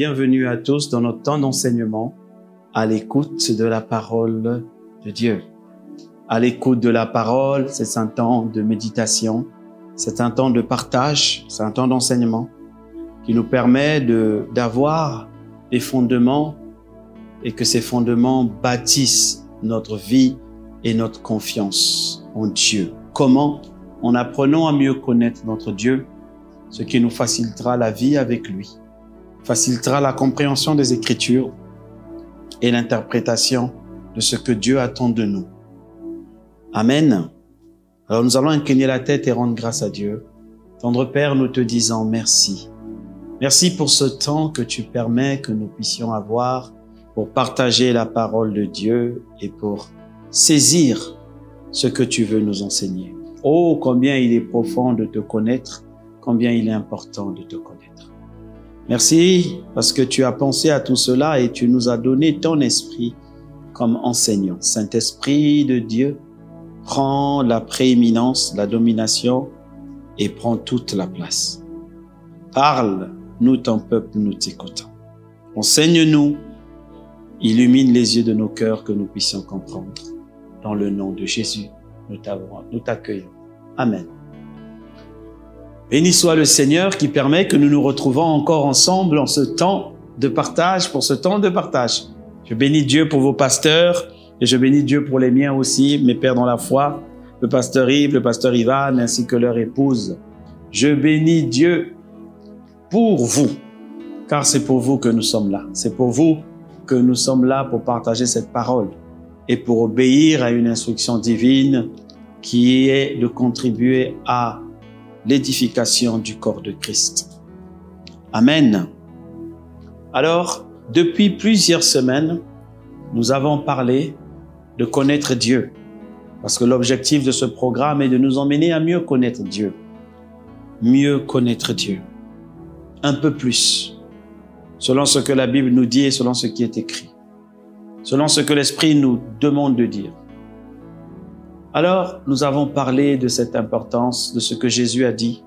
bienvenue à tous dans notre temps d'enseignement à l'écoute de la parole de Dieu. À l'écoute de la parole, c'est un temps de méditation, c'est un temps de partage, c'est un temps d'enseignement qui nous permet d'avoir des fondements et que ces fondements bâtissent notre vie et notre confiance en Dieu. Comment? En apprenant à mieux connaître notre Dieu, ce qui nous facilitera la vie avec lui, facilitera la compréhension des Écritures et l'interprétation de ce que Dieu attend de nous. Amen. Alors nous allons incliner la tête et rendre grâce à Dieu. Tendre Père, nous te disons merci. Merci pour ce temps que tu permets que nous puissions avoir pour partager la parole de Dieu et pour saisir ce que tu veux nous enseigner. Oh, combien il est profond de te connaître, combien il est important de te connaître. Merci parce que tu as pensé à tout cela et tu nous as donné ton esprit comme enseignant. Saint-Esprit de Dieu, prends la prééminence, la domination et prends toute la place. Parle, nous ton peuple, nous t'écoutons. Enseigne-nous, illumine les yeux de nos cœurs que nous puissions comprendre. Dans le nom de Jésus, nous t'accueillons. Amen. Béni soit le Seigneur qui permet que nous nous retrouvons encore ensemble en ce temps de partage, pour ce temps de partage. Je bénis Dieu pour vos pasteurs et je bénis Dieu pour les miens aussi, mes pères dans la foi, le pasteur Yves, le pasteur Ivan, ainsi que leur épouse. Je bénis Dieu pour vous, car c'est pour vous que nous sommes là. C'est pour vous que nous sommes là pour partager cette parole et pour obéir à une instruction divine qui est de contribuer à l'édification du corps de Christ. Amen. Alors, depuis plusieurs semaines, nous avons parlé de connaître Dieu, parce que l'objectif de ce programme est de nous emmener à mieux connaître Dieu. Mieux connaître Dieu. Un peu plus, selon ce que la Bible nous dit et selon ce qui est écrit, selon ce que l'Esprit nous demande de dire. Alors, nous avons parlé de cette importance, de ce que Jésus a dit,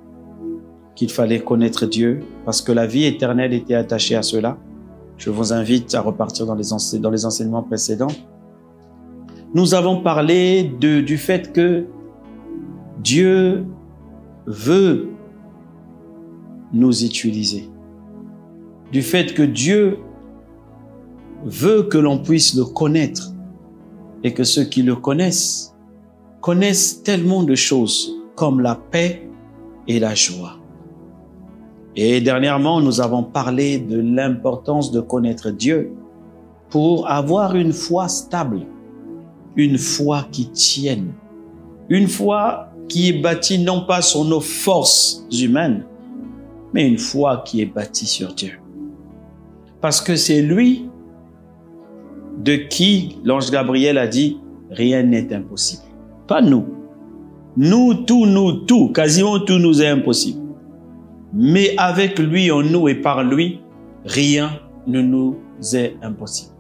qu'il fallait connaître Dieu, parce que la vie éternelle était attachée à cela. Je vous invite à repartir dans les enseignements précédents. Nous avons parlé du fait que Dieu veut nous utiliser, du fait que Dieu veut que l'on puisse le connaître et que ceux qui le connaissent tellement de choses comme la paix et la joie. Et dernièrement, nous avons parlé de l'importance de connaître Dieu pour avoir une foi stable, une foi qui tienne, une foi qui est bâtie non pas sur nos forces humaines, mais une foi qui est bâtie sur Dieu. Parce que c'est lui de qui l'ange Gabriel a dit « Rien n'est impossible ». Pas nous. Nous, tout, quasiment tout nous est impossible. Mais avec lui, en nous et par lui, rien ne nous est impossible.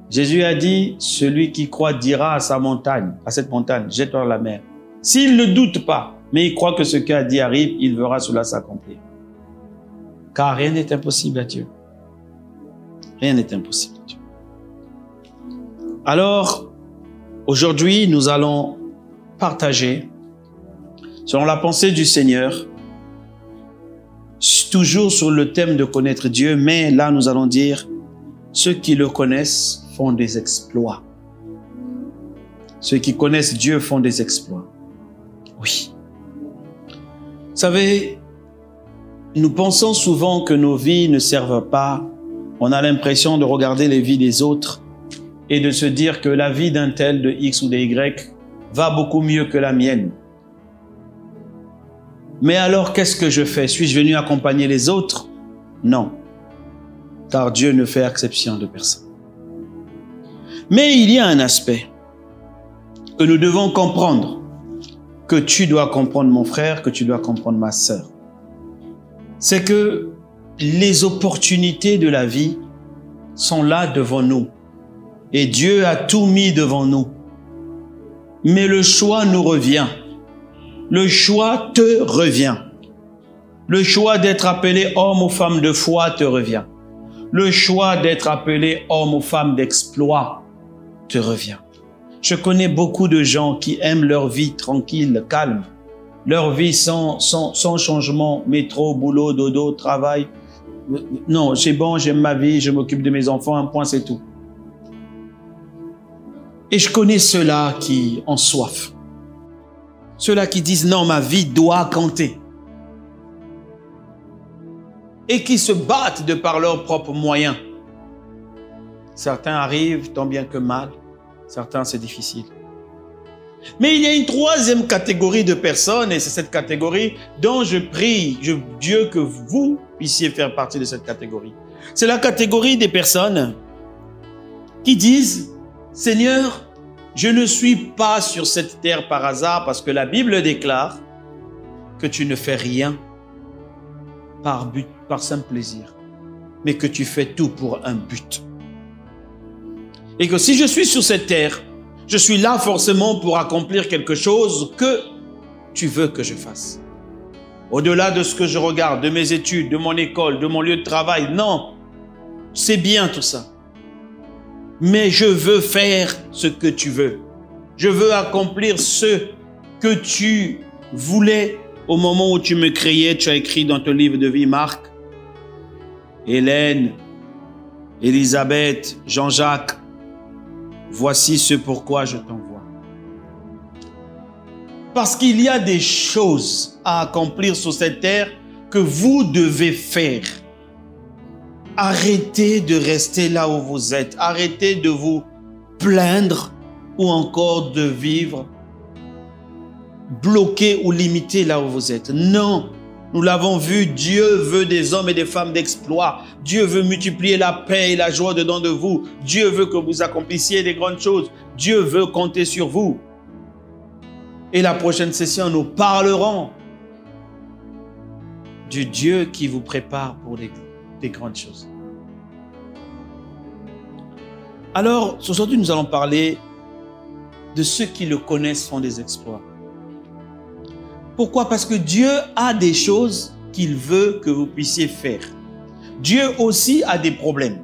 Jésus a dit, celui qui croit dira à cette montagne, jette-toi dans la mer. S'il ne doute pas, mais il croit que ce qu'il a dit arrive, il verra cela s'accomplir. Car rien n'est impossible à Dieu. Rien n'est impossible à Dieu. Alors, aujourd'hui, nous allons partager, selon la pensée du Seigneur, toujours sur le thème de connaître Dieu, mais là, nous allons dire, ceux qui le connaissent font des exploits. Ceux qui connaissent Dieu font des exploits. Oui. Vous savez, nous pensons souvent que nos vies ne servent pas. On a l'impression de regarder les vies des autres et de se dire que la vie d'un tel, de X ou de Y, va beaucoup mieux que la mienne. Mais alors, qu'est-ce que je fais? Suis-je venu accompagner les autres? Non, car Dieu ne fait exception de personne. Mais il y a un aspect que nous devons comprendre, que tu dois comprendre mon frère, que tu dois comprendre ma sœur. C'est que les opportunités de la vie sont là devant nous. Et Dieu a tout mis devant nous. Mais le choix nous revient. Le choix te revient. Le choix d'être appelé homme ou femme de foi te revient. Le choix d'être appelé homme ou femme d'exploit te revient. Je connais beaucoup de gens qui aiment leur vie tranquille, calme. Leur vie sans changement, métro, boulot, dodo, travail. Non, c'est bon, j'aime ma vie, je m'occupe de mes enfants, un point, c'est tout. Et je connais ceux-là qui ont soif. Ceux-là qui disent, non, ma vie doit compter. Et qui se battent de par leurs propres moyens. Certains arrivent tant bien que mal. Certains, c'est difficile. Mais il y a une troisième catégorie de personnes, et c'est cette catégorie dont je prie Dieu que vous puissiez faire partie de cette catégorie. C'est la catégorie des personnes qui disent, Seigneur, je ne suis pas sur cette terre par hasard parce que la Bible déclare que tu ne fais rien par but, par simple plaisir, mais que tu fais tout pour un but. Et que si je suis sur cette terre, je suis là forcément pour accomplir quelque chose que tu veux que je fasse. Au-delà de ce que je regarde, de mes études, de mon école, de mon lieu de travail, non, c'est bien tout ça. Mais je veux faire ce que tu veux. Je veux accomplir ce que tu voulais au moment où tu me créais. Tu as écrit dans ton livre de vie, Marc, Hélène, Élisabeth, Jean-Jacques, voici ce pourquoi je t'envoie. Parce qu'il y a des choses à accomplir sur cette terre que vous devez faire. Arrêtez de rester là où vous êtes. Arrêtez de vous plaindre ou encore de vivre bloqué ou limité là où vous êtes. Non, nous l'avons vu, Dieu veut des hommes et des femmes d'exploit. Dieu veut multiplier la paix et la joie dedans de vous. Dieu veut que vous accomplissiez des grandes choses. Dieu veut compter sur vous. Et la prochaine session, nous parlerons du Dieu qui vous prépare pour des grandes choses. Alors, aujourd'hui, nous allons parler de ceux qui le connaissent font des exploits. Pourquoi? Parce que Dieu a des choses qu'il veut que vous puissiez faire. Dieu aussi a des problèmes.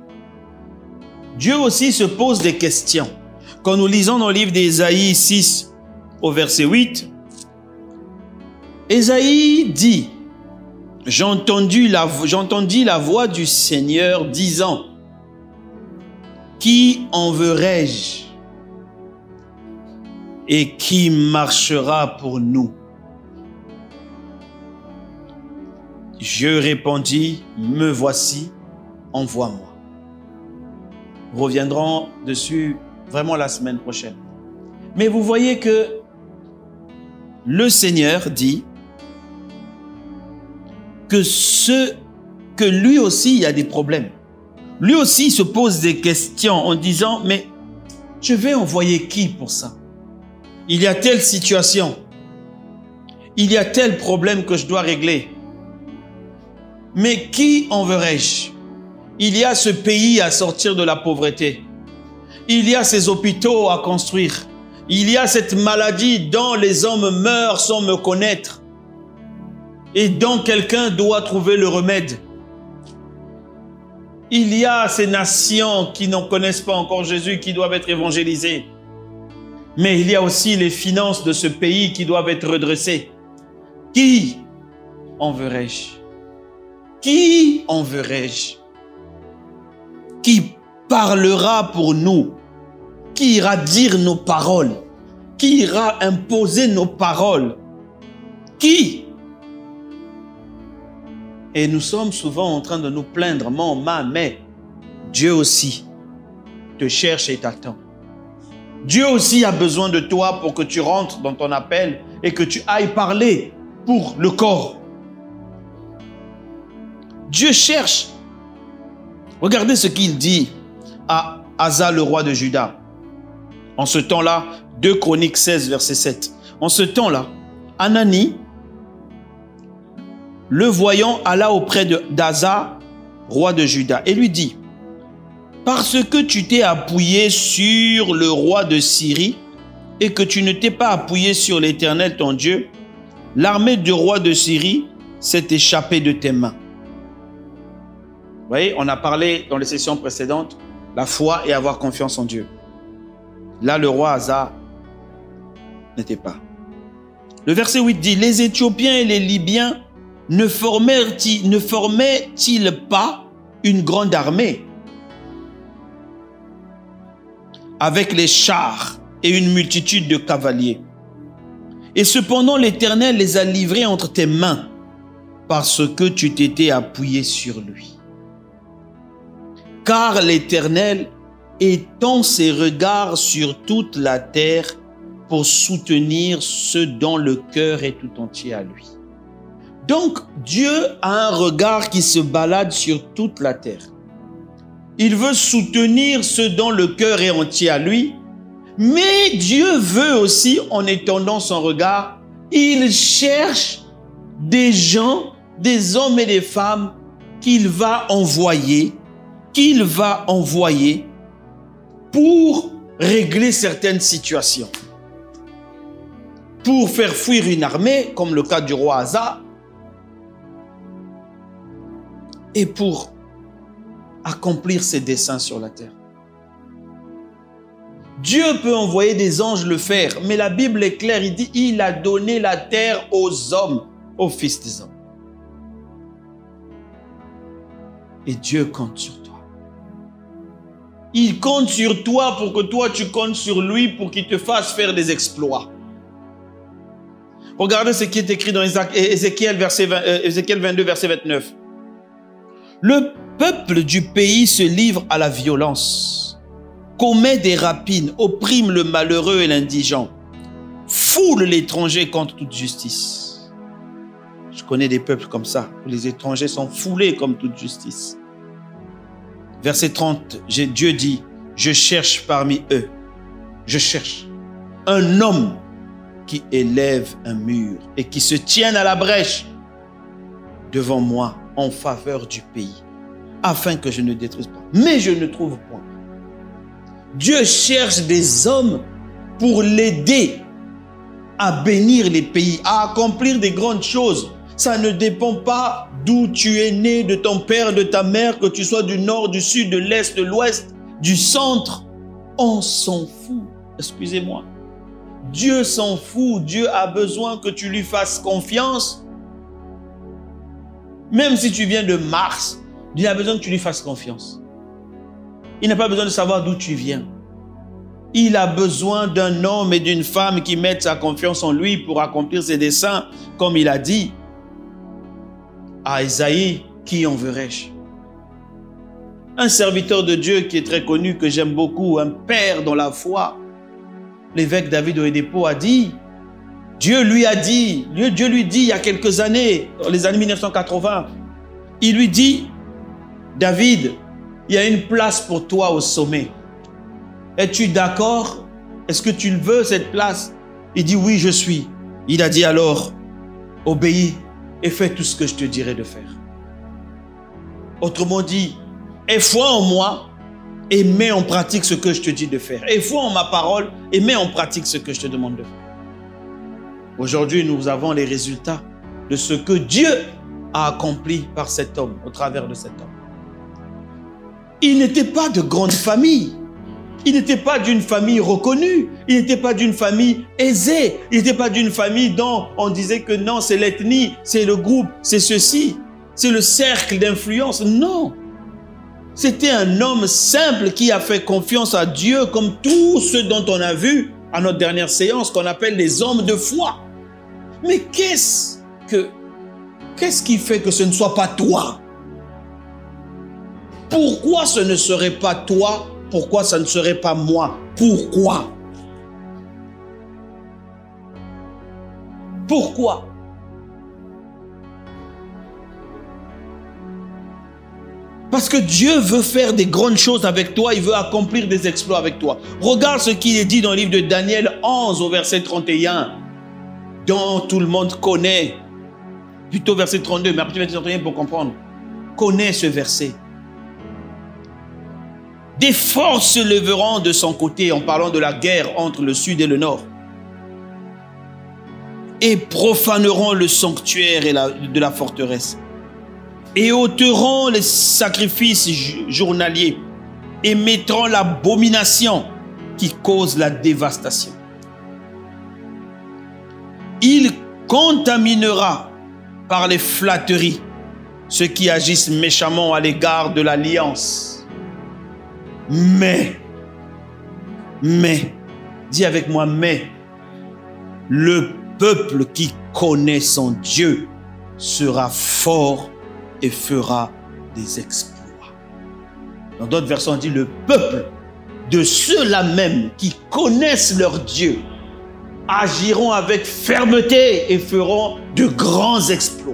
Dieu aussi se pose des questions. Quand nous lisons dans le livre d'Ésaïe 6 au verset 8, Ésaïe dit, « J'entendis la voix du Seigneur disant, « Qui enverrai-je et qui marchera pour nous ?» Je répondis, me voici, envoie-moi. Nous reviendrons dessus vraiment la semaine prochaine. Mais vous voyez que le Seigneur dit que lui aussi, il y a des problèmes. Lui aussi se pose des questions en disant, mais je vais envoyer qui pour ça? Il y a telle situation. Il y a tel problème que je dois régler. Mais qui enverrai-je? Il y a ce pays à sortir de la pauvreté. Il y a ces hôpitaux à construire. Il y a cette maladie dont les hommes meurent sans me connaître et dont quelqu'un doit trouver le remède. Il y a ces nations qui n'en connaissent pas encore Jésus, qui doivent être évangélisées. Mais il y a aussi les finances de ce pays qui doivent être redressées. Qui enverrai-je? Qui enverrai-je? Qui parlera pour nous? Qui ira dire nos paroles? Qui ira imposer nos paroles? Qui? Et nous sommes souvent en train de nous plaindre, mais Dieu aussi te cherche et t'attend. Dieu aussi a besoin de toi pour que tu rentres dans ton appel et que tu ailles parler pour le corps. Dieu cherche. Regardez ce qu'il dit à Asa, le roi de Juda. En ce temps-là, 2 Chroniques 16, verset 7. En ce temps-là, Anani, le voyant, alla auprès d'Asa, roi de Juda, et lui dit, « Parce que tu t'es appuyé sur le roi de Syrie et que tu ne t'es pas appuyé sur l'Éternel ton Dieu, l'armée du roi de Syrie s'est échappé de tes mains. Vous voyez, on a parlé dans les sessions précédentes, la foi et avoir confiance en Dieu. Là, le roi Asa n'était pas. Le verset 8 dit, les Éthiopiens et les Libyens ne formaient-ils pas une grande armée avec les chars et une multitude de cavaliers? Et cependant, l'Éternel les a livrés entre tes mains parce que tu t'étais appuyé sur lui. Car l'Éternel étend ses regards sur toute la terre pour soutenir ceux dont le cœur est tout entier à lui. Donc, Dieu a un regard qui se balade sur toute la terre. Il veut soutenir ceux dont le cœur est entier à lui, mais Dieu veut aussi, en étendant son regard, il cherche des gens, des hommes et des femmes qu'il va envoyer pour régler certaines situations. Pour faire fuir une armée, comme le cas du roi Asa, et pour accomplir ses desseins sur la terre. Dieu peut envoyer des anges le faire, mais la Bible est claire, il dit, il a donné la terre aux hommes, aux fils des hommes. Et Dieu compte sur toi. Il compte sur toi pour que toi tu comptes sur lui pour qu'il te fasse faire des exploits. Regardez ce qui est écrit dans Ézéchiel 22, verset 29. Le peuple du pays se livre à la violence, commet des rapines, opprime le malheureux et l'indigent, foule l'étranger contre toute justice. Je connais des peuples comme ça, où les étrangers sont foulés comme toute justice. Verset 30, Dieu dit, je cherche parmi eux, je cherche un homme qui élève un mur et qui se tienne à la brèche devant moi en faveur du pays, afin que je ne détruise pas. Mais je ne trouve point. Dieu cherche des hommes pour l'aider à bénir les pays, à accomplir des grandes choses. Ça ne dépend pas d'où tu es né, de ton père, de ta mère, que tu sois du nord, du sud, de l'est, de l'ouest, du centre. On s'en fout. Excusez-moi. Dieu s'en fout. Dieu a besoin que tu lui fasses confiance. Même si tu viens de Mars, Dieu a besoin que tu lui fasses confiance. Il n'a pas besoin de savoir d'où tu viens. Il a besoin d'un homme et d'une femme qui mettent sa confiance en lui pour accomplir ses desseins, comme il a dit à Isaïe, qui enverrai-je? Un serviteur de Dieu qui est très connu, que j'aime beaucoup, un père dans la foi, l'évêque David Oyedepo a dit, Dieu lui dit il y a quelques années, dans les années 1980, il lui dit, David, il y a une place pour toi au sommet. Es-tu d'accord? Est-ce que tu le veux, cette place? Il dit, oui, je suis. Il a dit alors, obéis et fais tout ce que je te dirai de faire. Autrement dit, aie foi en moi et mets en pratique ce que je te dis de faire. Aie foi en ma parole et mets en pratique ce que je te demande de faire. Aujourd'hui, nous avons les résultats de ce que Dieu a accompli par cet homme, au travers de cet homme. Il n'était pas de grande famille. Il n'était pas d'une famille reconnue. Il n'était pas d'une famille aisée. Il n'était pas d'une famille dont on disait que non, c'est l'ethnie, c'est le groupe, c'est ceci, c'est le cercle d'influence. Non. C'était un homme simple qui a fait confiance à Dieu, comme tous ceux dont on a vu à notre dernière séance, qu'on appelle les hommes de foi. Mais qu'est-ce qui fait que ce ne soit pas toi? Pourquoi ce ne serait pas toi? Pourquoi ça ne serait pas moi? Pourquoi? Pourquoi? Parce que Dieu veut faire des grandes choses avec toi, il veut accomplir des exploits avec toi. Regarde ce qu'il est dit dans le livre de Daniel 11 au verset 31, dont tout le monde connaît, plutôt verset 32, mais après verset 31 pour comprendre, connaît ce verset. Des forces se lèveront de son côté en parlant de la guerre entre le sud et le nord. et profaneront le sanctuaire de la forteresse, et ôteront les sacrifices journaliers, et mettront l'abomination qui cause la dévastation. Il contaminera par les flatteries ceux qui agissent méchamment à l'égard de l'alliance. Mais, dis avec moi, mais, le peuple qui connaît son Dieu sera fort et fera des exploits. Dans d'autres versions, on dit le peuple de ceux-là même qui connaissent leur Dieu agiront avec fermeté et feront de grands exploits.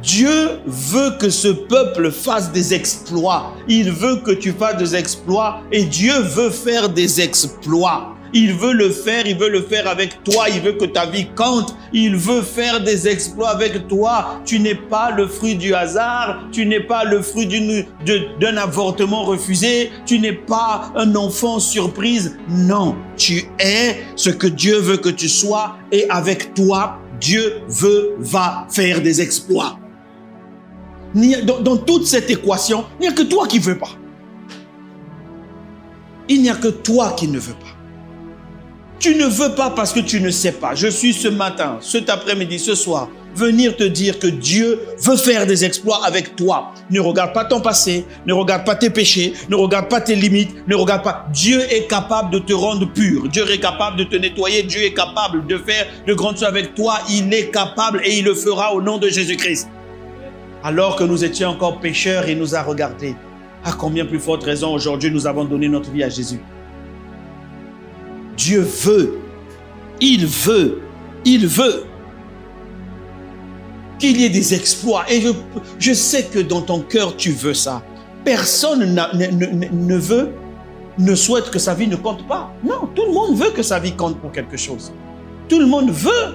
Dieu veut que ce peuple fasse des exploits. Il veut que tu fasses des exploits et Dieu veut faire des exploits. Il veut le faire avec toi. Il veut que ta vie compte. Il veut faire des exploits avec toi. Tu n'es pas le fruit du hasard. Tu n'es pas le fruit d'un avortement refusé. Tu n'es pas un enfant surprise. Non, tu es ce que Dieu veut que tu sois. Et avec toi, Dieu va faire des exploits. Dans toute cette équation, il n'y a que toi qui ne veux pas. Il n'y a que toi qui ne veux pas. Tu ne veux pas parce que tu ne sais pas. Je suis ce matin, cet après-midi, ce soir, venir te dire que Dieu veut faire des exploits avec toi. Ne regarde pas ton passé, ne regarde pas tes péchés, ne regarde pas tes limites, ne regarde pas. Dieu est capable de te rendre pur. Dieu est capable de te nettoyer. Dieu est capable de faire de grandes choses avec toi. Il est capable et il le fera au nom de Jésus-Christ. Alors que nous étions encore pécheurs, il nous a regardés. À combien plus forte raison aujourd'hui nous avons donné notre vie à Jésus. Dieu veut, il veut qu'il y ait des exploits. Et je sais que dans ton cœur, tu veux ça. Personne ne souhaite que sa vie ne compte pas. Non, tout le monde veut que sa vie compte pour quelque chose. Tout le monde veut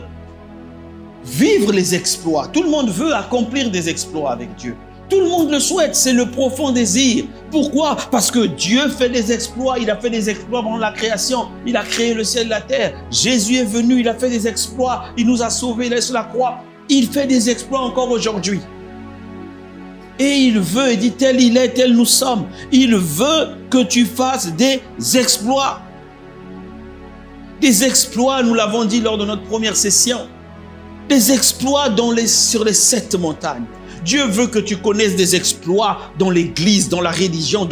vivre les exploits. Tout le monde veut accomplir des exploits avec Dieu. Tout le monde le souhaite, c'est le profond désir. Pourquoi? Parce que Dieu fait des exploits. Il a fait des exploits pendant la création. Il a créé le ciel et la terre. Jésus est venu, il a fait des exploits. Il nous a sauvés, il est sur la croix. Il fait des exploits encore aujourd'hui. Et il veut, il dit tel il est, tel nous sommes. Il veut que tu fasses des exploits. Des exploits, nous l'avons dit lors de notre première session. Des exploits sur les 7 montagnes. Dieu veut que tu connaisses des exploits dans l'église, dans la religion,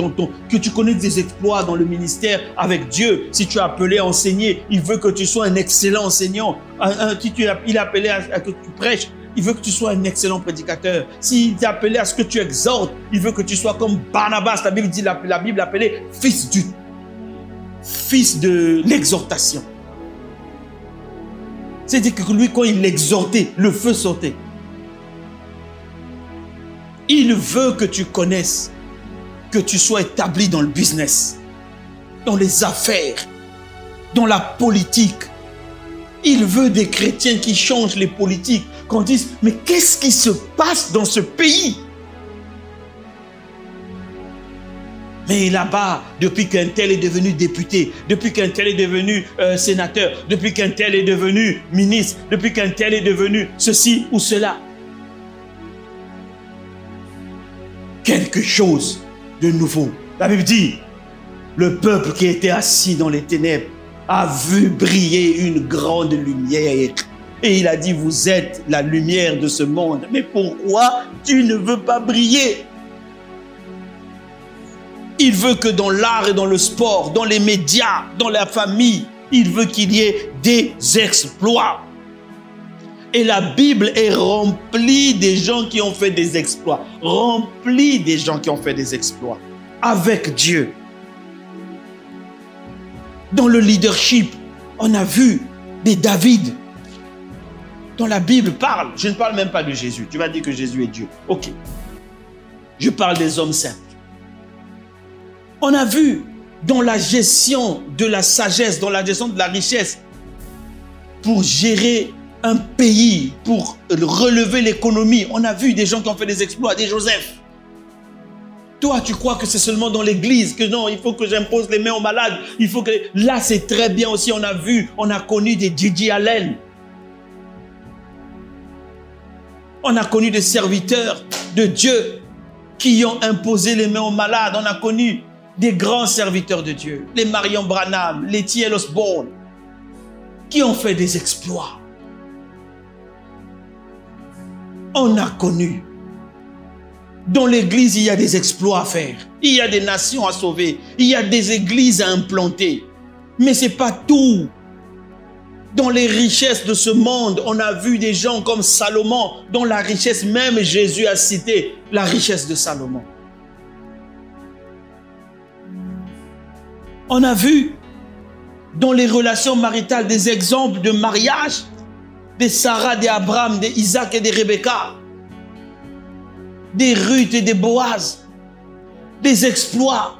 que tu connaisses des exploits dans le ministère avec Dieu. Si tu es appelé à enseigner, il veut que tu sois un excellent enseignant. Il est appelé à que tu prêches, il veut que tu sois un excellent prédicateur. S'il t'a appelé à ce que tu exhortes, il veut que tu sois comme Barnabas. La Bible dit, la Bible appelait fils de l'exhortation. C'est-à-dire que lui, quand il l'exhortait, le feu sortait. Il veut que tu connaisses, que tu sois établi dans le business, dans les affaires, dans la politique. Il veut des chrétiens qui changent les politiques, qu'on dise, mais qu'est-ce qui se passe dans ce pays? Mais là-bas, depuis qu'un tel est devenu député, depuis qu'un tel est devenu sénateur, depuis qu'un tel est devenu ministre, depuis qu'un tel est devenu ceci ou cela. Quelque chose de nouveau. La Bible dit, le peuple qui était assis dans les ténèbres a vu briller une grande lumière. Et il a dit, vous êtes la lumière de ce monde. Mais pourquoi tu ne veux pas briller? Il veut que dans l'art et dans le sport, dans les médias, dans la famille, il veut qu'il y ait des exploits. Et la Bible est remplie des gens qui ont fait des exploits. Remplie des gens qui ont fait des exploits. Avec Dieu. Dans le leadership, on a vu des David. Dont la Bible parle. Je ne parle même pas de Jésus. Tu vas dire que Jésus est Dieu. Ok. Je parle des hommes simples. On a vu dans la gestion de la sagesse, dans la gestion de la richesse, pour gérer un pays, pour relever l'économie. On a vu des gens qui ont fait des exploits, des Joseph. Toi, tu crois que c'est seulement dans l'église, que non, il faut que j'impose les mains aux malades. Il faut que... Là, c'est très bien aussi, on a vu, on a connu des Gigi Allen. On a connu des serviteurs de Dieu qui ont imposé les mains aux malades. On a connu des grands serviteurs de Dieu, les Marion Branham, les T.L. Osborne, qui ont fait des exploits. On a connu. Dans l'église, il y a des exploits à faire. Il y a des nations à sauver. Il y a des églises à implanter. Mais ce n'est pas tout. Dans les richesses de ce monde, on a vu des gens comme Salomon, dont la richesse, même Jésus a cité la richesse de Salomon. On a vu dans les relations maritales des exemples de mariage, de Sarah, d'Abraham, d'Isaac et de Rebecca, des Ruth et des Boaz, des exploits.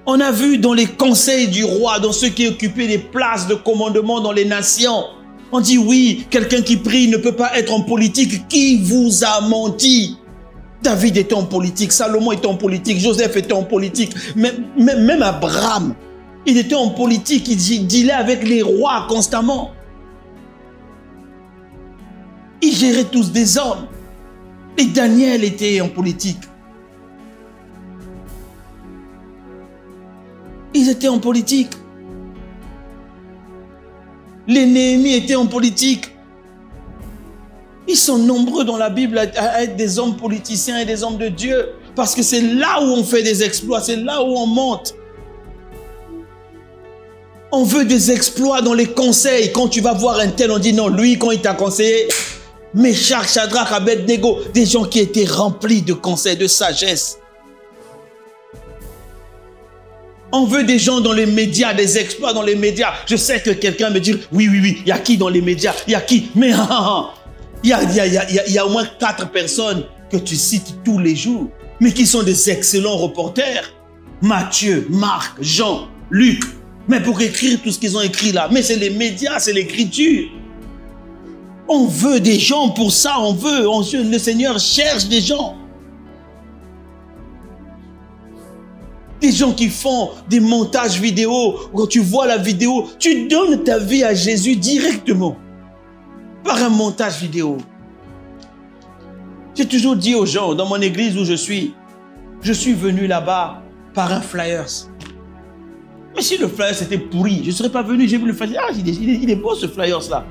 On a vu dans les conseils du roi, dans ceux qui occupaient des places de commandement dans les nations, on dit oui, quelqu'un qui prie ne peut pas être en politique. Qui vous a menti? David était en politique, Salomon était en politique, Joseph était en politique, même Abraham, il était en politique, il dealait avec les rois constamment. Ils géraient tous des hommes. Et Daniel était en politique. Ils étaient en politique. Les Néhémie étaient en politique. Ils sont nombreux dans la Bible à être des hommes politiciens et des hommes de Dieu. Parce que c'est là où on fait des exploits, c'est là où on monte. On veut des exploits dans les conseils. Quand tu vas voir un tel, on dit non, lui, quand il t'a conseillé, Méchach, Shadrach, Abednego, des gens qui étaient remplis de conseils, de sagesse. On veut des gens dans les médias, des exploits dans les médias. Je sais que quelqu'un me dit, oui, il y a qui dans les médias? Il y a qui? Mais il y a au moins 4 personnes que tu cites tous les jours, mais qui sont des excellents reporters. Matthieu, Marc, Jean, Luc. Mais pour écrire tout ce qu'ils ont écrit là, mais c'est les médias, c'est l'écriture. On veut des gens pour ça, le Seigneur cherche des gens. Des gens qui font des montages vidéo. Quand tu vois la vidéo, tu donnes ta vie à Jésus directement. Par un montage vidéo. J'ai toujours dit aux gens, dans mon église où je suis venu là-bas par un flyers. Mais si le flyers était pourri, je ne serais pas venu, j'ai vu le flyers. Ah, il est beau ce flyers là.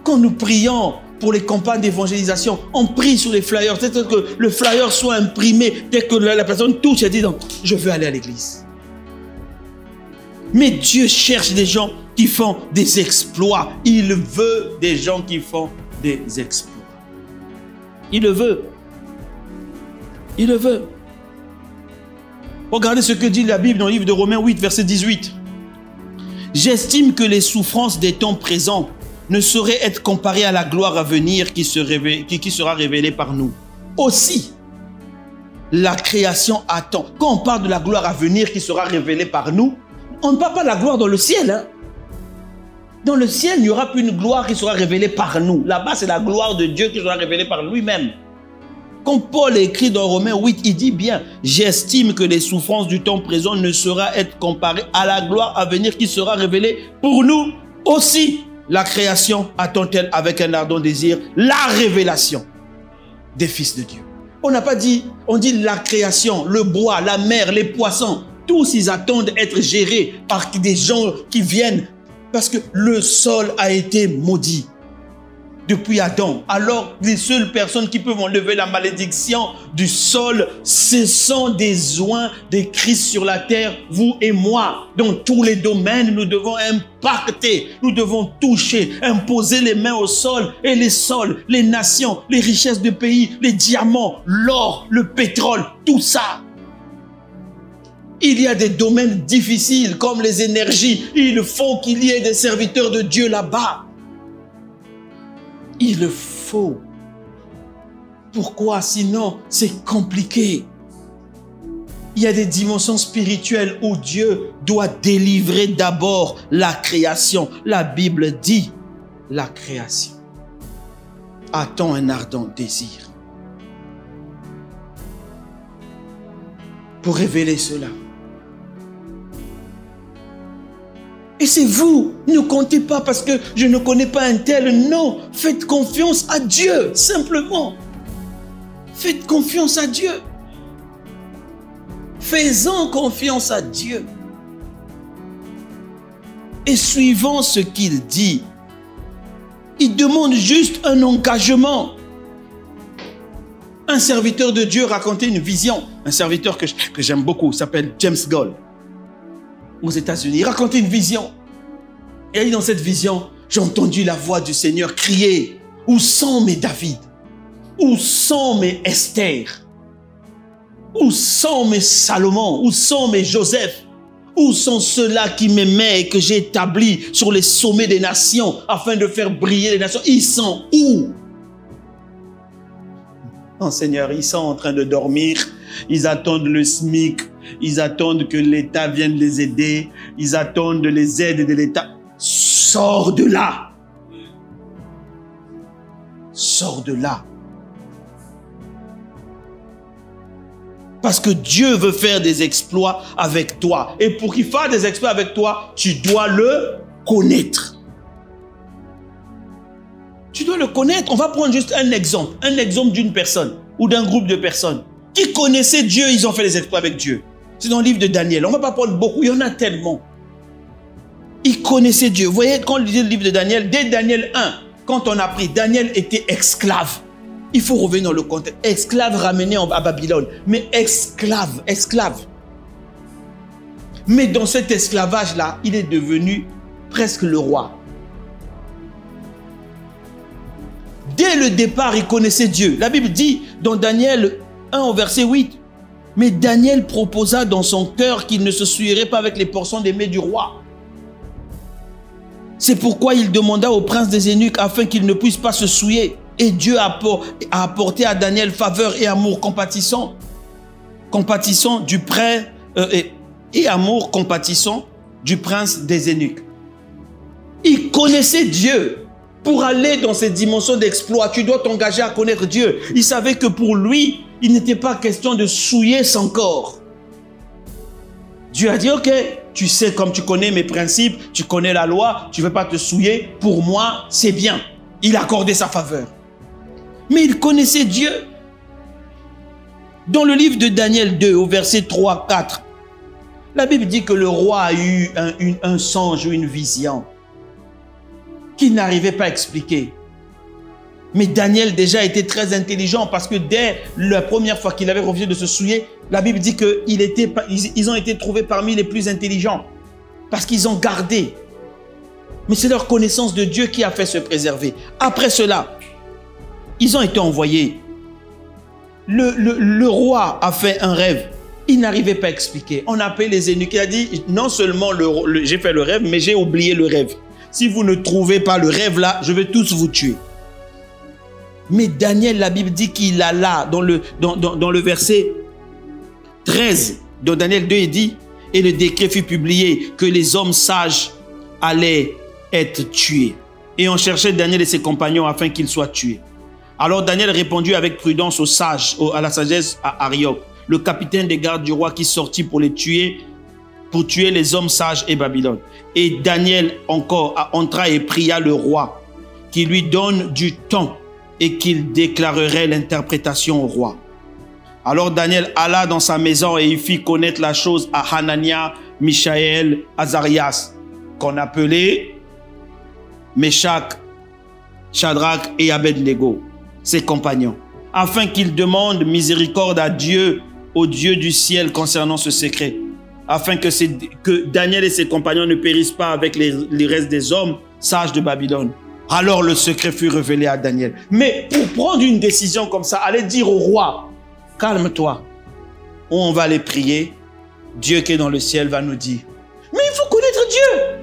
Quand nous prions pour les campagnes d'évangélisation, on prie sur les flyers. C'est-à-dire que le flyer soit imprimé dès que la personne touche et dit non, je veux aller à l'église. Mais Dieu cherche des gens qui font des exploits. Il veut des gens qui font des exploits. Il le veut. Il le veut. Regardez ce que dit la Bible dans le livre de Romains 8, verset 18. J'estime que les souffrances des temps présents ne saurait être comparé à la gloire à venir qui sera révélée par nous. Aussi, la création attend. Quand on parle de la gloire à venir qui sera révélée par nous, on ne parle pas de la gloire dans le ciel. Hein? Dans le ciel, il n'y aura plus une gloire qui sera révélée par nous. Là-bas, c'est la gloire de Dieu qui sera révélée par lui-même. Quand Paul écrit dans Romains 8, il dit bien, j'estime que les souffrances du temps présent ne sauraient être comparées à la gloire à venir qui sera révélée pour nous aussi. La création attend-elle avec un ardent désir la révélation des fils de Dieu. On n'a pas dit, on dit la création, le bois, la mer, les poissons, tous ils attendent être gérés par des gens qui viennent parce que le sol a été maudit depuis Adam. Alors les seules personnes qui peuvent enlever la malédiction du sol, ce sont des oins de Christ sur la terre, vous et moi. Dans tous les domaines, nous devons impacter, nous devons toucher, imposer les mains au sol et les sols, les nations, les richesses de pays, les diamants, l'or, le pétrole, tout ça. Il y a des domaines difficiles comme les énergies. Il faut qu'il y ait des serviteurs de Dieu là-bas. Il le faut. Pourquoi? Sinon, c'est compliqué. Il y a des dimensions spirituelles où Dieu doit délivrer d'abord la création. La Bible dit la création attend un ardent désir. pour révéler cela. Et c'est vous, ne comptez pas parce que je ne connais pas un tel. Non, faites confiance à Dieu, simplement. Faites confiance à Dieu. Faisons confiance à Dieu. Et suivons ce qu'il dit. Il demande juste un engagement. Un serviteur de Dieu racontait une vision. Un serviteur que j'aime beaucoup, s'appelle James Gold. Aux États-Unis, il racontait une vision. Et il dit dans cette vision, j'ai entendu la voix du Seigneur crier, où sont mes David? Où sont mes Esther? Où sont mes Salomon? Où sont mes Joseph? Où sont ceux-là qui m'aimaient et que j'ai établis sur les sommets des nations afin de faire briller les nations? Ils sont où? Non, Seigneur, ils sont en train de dormir. Ils attendent le SMIC. Ils attendent que l'État vienne les aider. Ils attendent les aides de l'État. Sors de là. Sors de là. Parce que Dieu veut faire des exploits avec toi. Et pour qu'il fasse des exploits avec toi, tu dois le connaître. Tu dois le connaître. On va prendre juste un exemple d'une personne ou d'un groupe de personnes qui connaissaient Dieu, ils ont fait des exploits avec Dieu. C'est dans le livre de Daniel. On ne va pas prendre beaucoup, il y en a tellement. Ils connaissaient Dieu. Vous voyez, quand on lisait le livre de Daniel, dès Daniel 1, quand on a pris, Daniel était esclave. Il faut revenir dans le contexte. Esclave ramené à Babylone. Mais esclave. Mais dans cet esclavage-là, il est devenu presque le roi. Dès le départ, il connaissait Dieu. La Bible dit dans Daniel 1 au verset 8, « Mais Daniel proposa dans son cœur qu'il ne se souillerait pas avec les portions des mets du roi. C'est pourquoi il demanda au prince des eunuques afin qu'il ne puisse pas se souiller. Et Dieu a apporté à Daniel faveur et amour compatissant. Compatissant du prince et amour compatissant du prince des eunuques. » Il connaissait Dieu. Pour aller dans cette dimension d'exploit, tu dois t'engager à connaître Dieu. Il savait que pour lui, il n'était pas question de souiller son corps. Dieu a dit, ok, tu sais, comme tu connais mes principes, tu connais la loi, tu ne veux pas te souiller, pour moi, c'est bien. Il a accordé sa faveur. Mais il connaissait Dieu. Dans le livre de Daniel 2, au verset 3-4, la Bible dit que le roi a eu un songe ou une vision qu'il n'arrivait pas à expliquer. Mais Daniel déjà était très intelligent parce que dès la première fois qu'il avait refusé de se souiller, la Bible dit qu'ils ont été trouvés parmi les plus intelligents parce qu'ils ont gardé. Mais c'est leur connaissance de Dieu qui a fait se préserver. Après cela, ils ont été envoyés. Le roi a fait un rêve. Il n'arrivait pas à expliquer. On a appelé les eunuques. Il a dit, non seulement j'ai fait le rêve, mais j'ai oublié le rêve. Si vous ne trouvez pas le rêve là, je vais tous vous tuer. Mais Daniel, la Bible dit qu'il alla dans le verset 13 de Daniel 2, il dit, et le décret fut publié que les hommes sages allaient être tués. Et on cherchait Daniel et ses compagnons afin qu'ils soient tués. Alors Daniel répondit avec prudence aux sages, à la sagesse à Arioch, le capitaine des gardes du roi qui sortit pour les tuer, pour tuer les hommes sages et Babylone. Et Daniel encore entra et pria le roi qui lui donne du temps et qu'il déclarerait l'interprétation au roi. Alors Daniel alla dans sa maison et il fit connaître la chose à Hanania, Mishaël, Azarias, qu'on appelait Meshach, Shadrach et Abednego, ses compagnons, afin qu'ils demandent miséricorde à Dieu, au Dieu du ciel concernant ce secret, afin que Daniel et ses compagnons ne périssent pas avec les restes des hommes sages de Babylone. Alors le secret fut révélé à Daniel. Mais pour prendre une décision comme ça, allez dire au roi, calme-toi, on va aller prier, Dieu qui est dans le ciel va nous dire. Mais il faut connaître Dieu.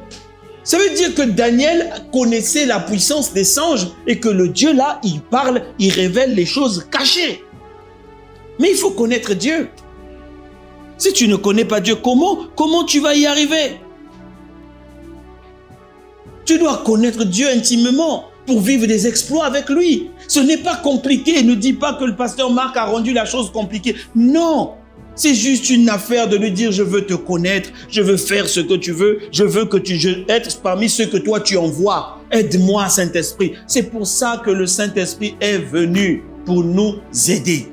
Ça veut dire que Daniel connaissait la puissance des songes et que le Dieu là, il parle, il révèle les choses cachées. Mais il faut connaître Dieu. Si tu ne connais pas Dieu, comment tu vas y arriver? Tu dois connaître Dieu intimement pour vivre des exploits avec lui. Ce n'est pas compliqué. Ne dis pas que le pasteur Marc a rendu la chose compliquée. Non, C'est juste une affaire de lui dire, je veux te connaître, je veux faire ce que tu veux, je veux que être parmi ceux que toi tu envoies. Aide-moi, Saint-Esprit. C'est pour ça que le Saint-Esprit est venu pour nous aider.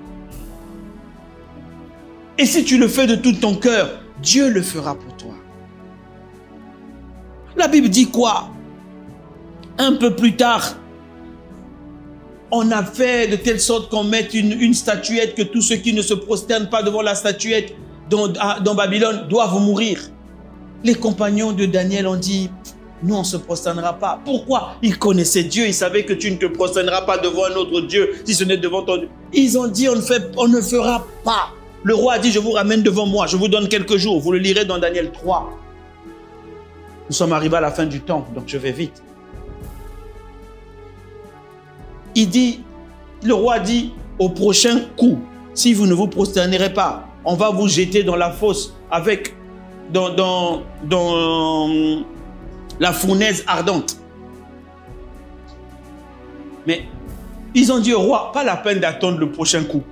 Et si tu le fais de tout ton cœur, Dieu le fera pour toi. La Bible dit quoi? Un peu plus tard, on a fait de telle sorte qu'on mette une statuette, que tous ceux qui ne se prosternent pas devant la statuette dans Babylone doivent mourir. Les compagnons de Daniel ont dit, nous on ne se prosternera pas. Pourquoi? Ils connaissaient Dieu, ils savaient que tu ne te prosterneras pas devant un autre Dieu, si ce n'est devant ton Dieu. Ils ont dit, on ne fera pas. Le roi a dit, je vous ramène devant moi, je vous donne quelques jours. Vous le lirez dans Daniel 3. Nous sommes arrivés à la fin du temps, donc je vais vite. Il dit, le roi dit, au prochain coup, si vous ne vous prosternerez pas, on va vous jeter dans la fosse avec, dans la fournaise ardente. Mais ils ont dit au roi, pas la peine d'attendre le prochain coup.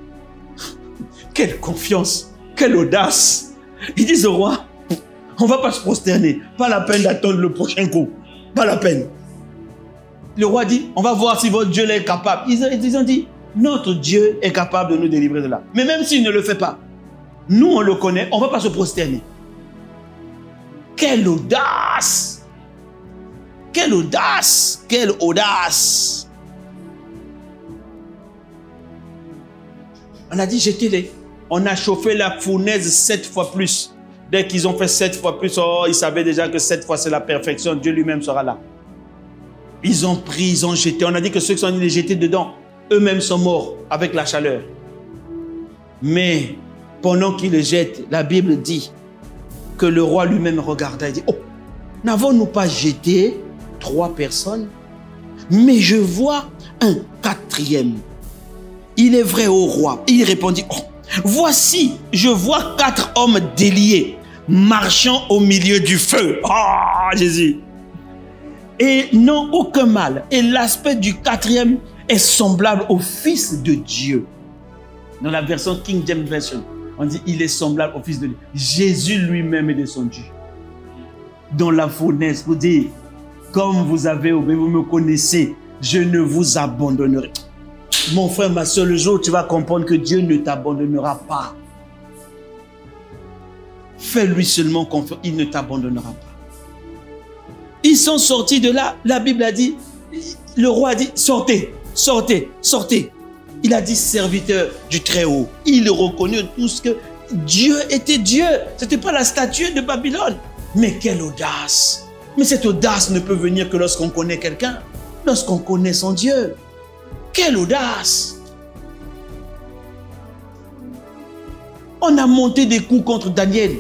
Quelle confiance, quelle audace. Ils disent au roi, on ne va pas se prosterner, pas la peine d'attendre le prochain coup, pas la peine. Le roi dit, on va voir si votre Dieu est capable. Ils ont dit, notre Dieu est capable de nous délivrer de là. Mais même s'il ne le fait pas, nous on le connaît, on ne va pas se prosterner. Quelle audace! Quelle audace! Quelle audace! On a dit, jetez-les. On a chauffé la fournaise 7 fois plus. Dès qu'ils ont fait 7 fois plus, oh, ils savaient déjà que 7 fois c'est la perfection. Dieu lui-même sera là. Ils ont pris, ils ont jeté. On a dit que ceux qui sont allés les jeter dedans, eux-mêmes sont morts avec la chaleur. Mais pendant qu'ils les jettent, la Bible dit que le roi lui-même regarda et dit, oh, n'avons-nous pas jeté 3 personnes? Mais je vois un 4e. Il est vrai au roi. Il répondit, oh, voici, je vois 4 hommes déliés marchant au milieu du feu. Oh, Jésus! Et n'ont aucun mal. Et l'aspect du 4e est semblable au Fils de Dieu. Dans la version King James Version, on dit il est semblable au Fils de Dieu. Jésus lui-même est descendu dans la fournaise pour dire, comme vous avez obéi, vous me connaissez, je ne vous abandonnerai. Mon frère, ma soeur, le jour où tu vas comprendre que Dieu ne t'abandonnera pas, fais-lui seulement confiance, il ne t'abandonnera pas. Ils sont sortis de là, la Bible a dit, le roi a dit, sortez, sortez, sortez. Il a dit, serviteur du Très-Haut. Il reconnut tous que Dieu était Dieu. Ce n'était pas la statue de Babylone. Mais quelle audace! Mais cette audace ne peut venir que lorsqu'on connaît quelqu'un, lorsqu'on connaît son Dieu. Quelle audace! On a monté des coups contre Daniel.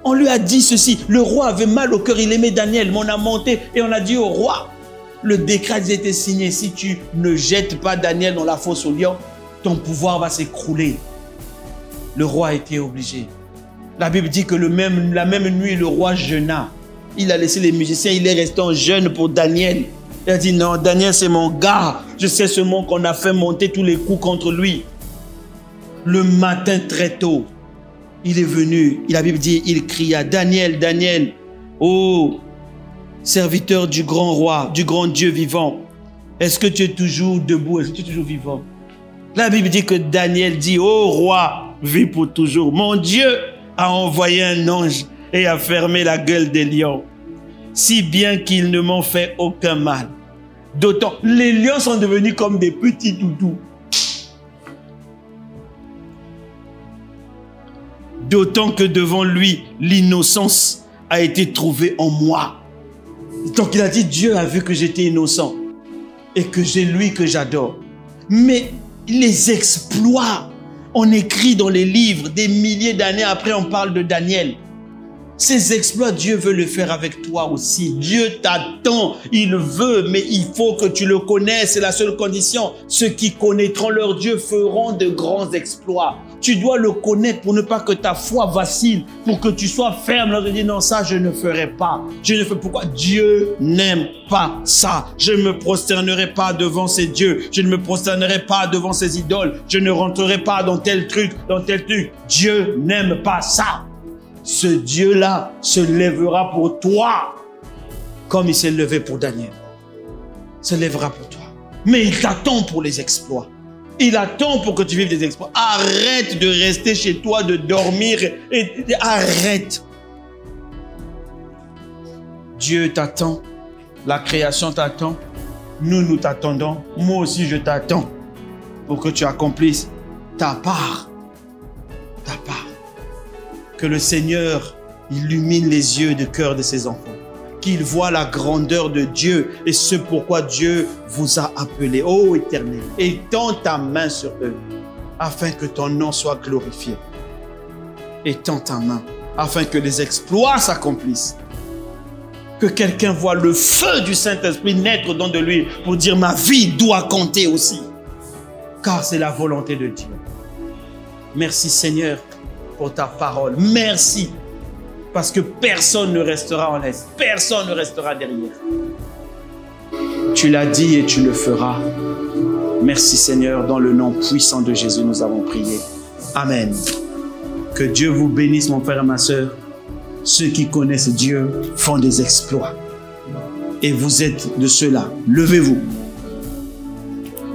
On lui a dit ceci, le roi avait mal au cœur, il aimait Daniel, mais on a monté et on a dit au roi, le décret a été signé, si tu ne jettes pas Daniel dans la fosse au lion, ton pouvoir va s'écrouler. Le roi a été obligé. La Bible dit que la même nuit, le roi jeûna. Il a laissé les musiciens, il est resté en jeûne pour Daniel. Il a dit non, Daniel c'est mon gars, je sais seulement qu'on a fait monter tous les coups contre lui. Le matin très tôt, il est venu, la Bible dit, il cria, Daniel, Daniel, oh, serviteur du grand roi, du grand Dieu vivant, est-ce que tu es toujours debout, est-ce que tu es toujours vivant? La Bible dit que Daniel dit, oh roi, vis pour toujours. Mon Dieu a envoyé un ange et a fermé la gueule des lions, si bien qu'ils ne m'ont fait aucun mal. D'autant, les lions sont devenus comme des petits toutous. D'autant que devant lui, l'innocence a été trouvée en moi. Donc il a dit, Dieu a vu que j'étais innocent et que j'ai lui que j'adore. Mais les exploits, on écrit dans les livres, des milliers d'années après, on parle de Daniel. Ces exploits, Dieu veut le faire avec toi aussi. Dieu t'attend, il veut, mais il faut que tu le connaisses, c'est la seule condition. Ceux qui connaîtront leur Dieu feront de grands exploits. Tu dois le connaître pour ne pas que ta foi vacille, pour que tu sois ferme. Là, de dire non, ça je ne ferai pas. Je ne fais pourquoi? Dieu n'aime pas ça. Je ne me prosternerai pas devant ces dieux. Je ne me prosternerai pas devant ces idoles. Je ne rentrerai pas dans tel truc, dans tel truc. Dieu n'aime pas ça. Ce Dieu-là se lèvera pour toi comme il s'est levé pour Daniel. Il se lèvera pour toi. Mais il t'attend pour les exploits. Il attend pour que tu vives des exploits. Arrête de rester chez toi, de dormir. Arrête. Dieu t'attend. La création t'attend. Nous t'attendons. Moi aussi, je t'attends pour que tu accomplisses ta part. Ta part. Que le Seigneur illumine les yeux de cœur de ses enfants. Qu'ils voient la grandeur de Dieu et ce pourquoi Dieu vous a appelé. Ô Éternel, étends ta main sur eux afin que ton nom soit glorifié. Étends ta main afin que les exploits s'accomplissent. Que quelqu'un voit le feu du Saint-Esprit naître dans de lui pour dire ma vie doit compter aussi. Car c'est la volonté de Dieu. Merci Seigneur pour ta parole. Merci. Parce que personne ne restera en laisse. Personne ne restera derrière. Tu l'as dit et tu le feras. Merci Seigneur. Dans le nom puissant de Jésus, nous avons prié. Amen. Que Dieu vous bénisse, mon frère et ma soeur. Ceux qui connaissent Dieu font des exploits. Et vous êtes de ceux-là. Levez-vous.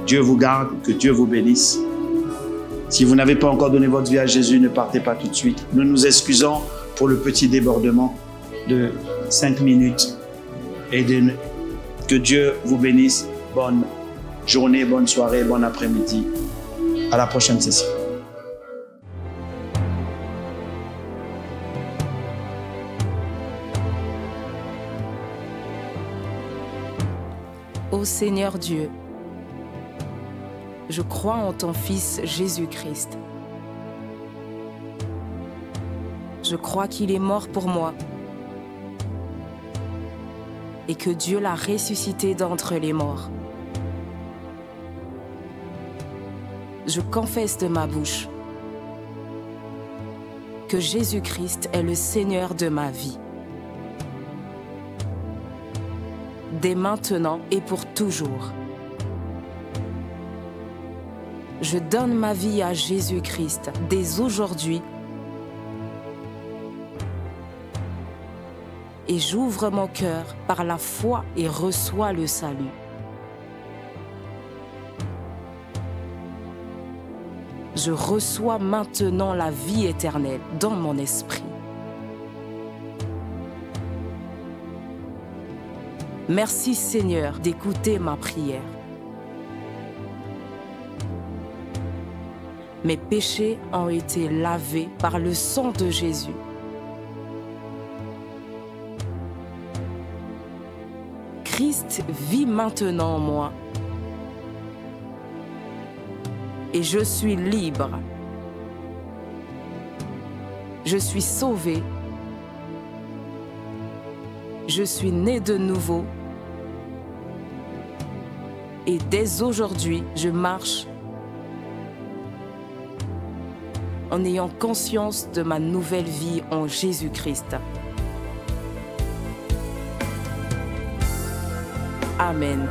Dieu vous garde. Que Dieu vous bénisse. Si vous n'avez pas encore donné votre vie à Jésus, ne partez pas tout de suite. Nous nous excusons pour le petit débordement de 5 minutes. Et que Dieu vous bénisse. Bonne journée, bonne soirée, bon après-midi. À la prochaine session. Ô Seigneur Dieu, je crois en ton Fils Jésus-Christ. Je crois qu'il est mort pour moi et que Dieu l'a ressuscité d'entre les morts. Je confesse de ma bouche que Jésus-Christ est le Seigneur de ma vie. Dès maintenant et pour toujours. Je donne ma vie à Jésus-Christ dès aujourd'hui et j'ouvre mon cœur par la foi et reçois le salut. Je reçois maintenant la vie éternelle dans mon esprit. Merci Seigneur d'écouter ma prière. Mes péchés ont été lavés par le sang de Jésus. Christ vit maintenant en moi. Et je suis libre. Je suis sauvé. Je suis né de nouveau. Et dès aujourd'hui, je marche en ayant conscience de ma nouvelle vie en Jésus-Christ. Amen.